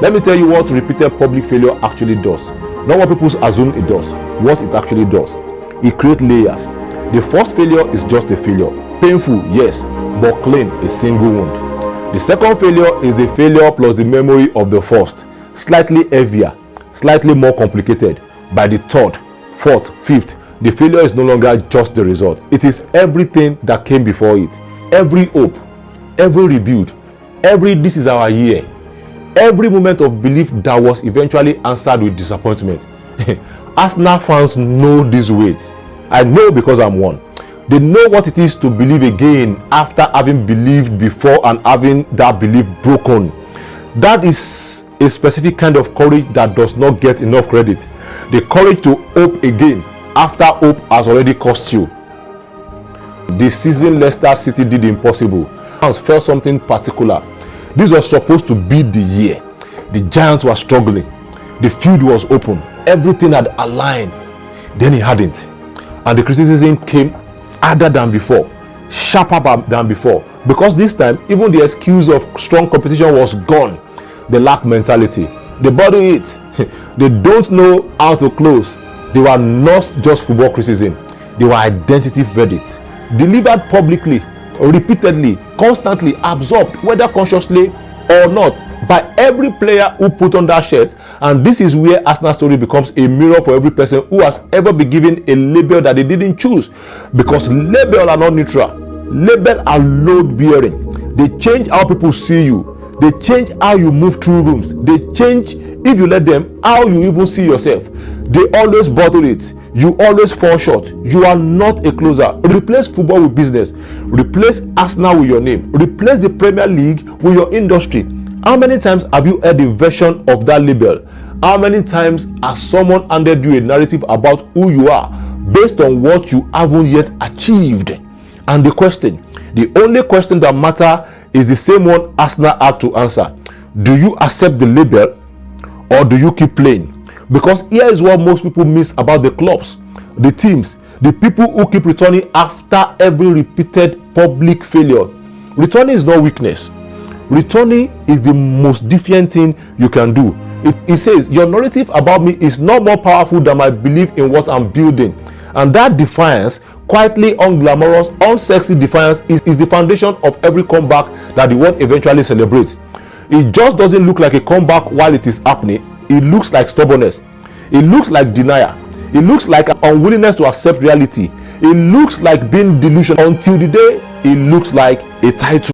Let me tell you what repeated public failure actually does. Not what people assume it does, what it actually does. It creates layers. The first failure is just a failure. Painful, yes, but clean, a single wound. The second failure is the failure plus the memory of the first. Slightly heavier, slightly more complicated. By the third, fourth, fifth, the failure is no longer just the result. It is everything that came before it. Every hope, every rebuild, every this is our year, every moment of belief that was eventually answered with disappointment. Arsenal fans know this weight. I know because I'm one. They know what it is to believe again after having believed before and having that belief broken. That is a specific kind of courage that does not get enough credit. The courage to hope again after hope has already cost you. This season Leicester City did the impossible. Fans felt something particular. This was supposed to be the year. The Giants were struggling. The field was open. Everything had aligned. Then it hadn't. And the criticism came harder than before, sharper than before. Because this time, even the excuse of strong competition was gone. They lack mentality. They bottle it. They don't know how to close. They were not just football criticism. They were identity verdicts. Delivered publicly, repeatedly, constantly, absorbed, whether consciously or not, by every player who put on that shirt. And this is where Arsenal story becomes a mirror for every person who has ever been given a label that they didn't choose. Because labels are not neutral. Labels are load bearing. They change how people see you. They change how you move through rooms. They change, if you let them, how you even see yourself. They always bottle it. You always fall short. You are not a closer. Replace football with business. Replace Arsenal with your name. Replace the Premier League with your industry. How many times have you heard a version of that label? How many times has someone handed you a narrative about who you are based on what you haven't yet achieved? And the only question that matters is the same one Arsenal had to answer. Do you accept the label or do you keep playing? Because here is what most people miss about the clubs, the teams, the people who keep returning after every repeated public failure. Returning is not weakness. Returning is the most defiant thing you can do. It says, your narrative about me is not more powerful than my belief in what I'm building. And that defiance, quietly unglamorous, unsexy defiance, is the foundation of every comeback that the world eventually celebrates. It just doesn't look like a comeback while it is happening. It looks like stubbornness. It looks like denial. It looks like an unwillingness to accept reality. It looks like being delusional until the day it looks like a title.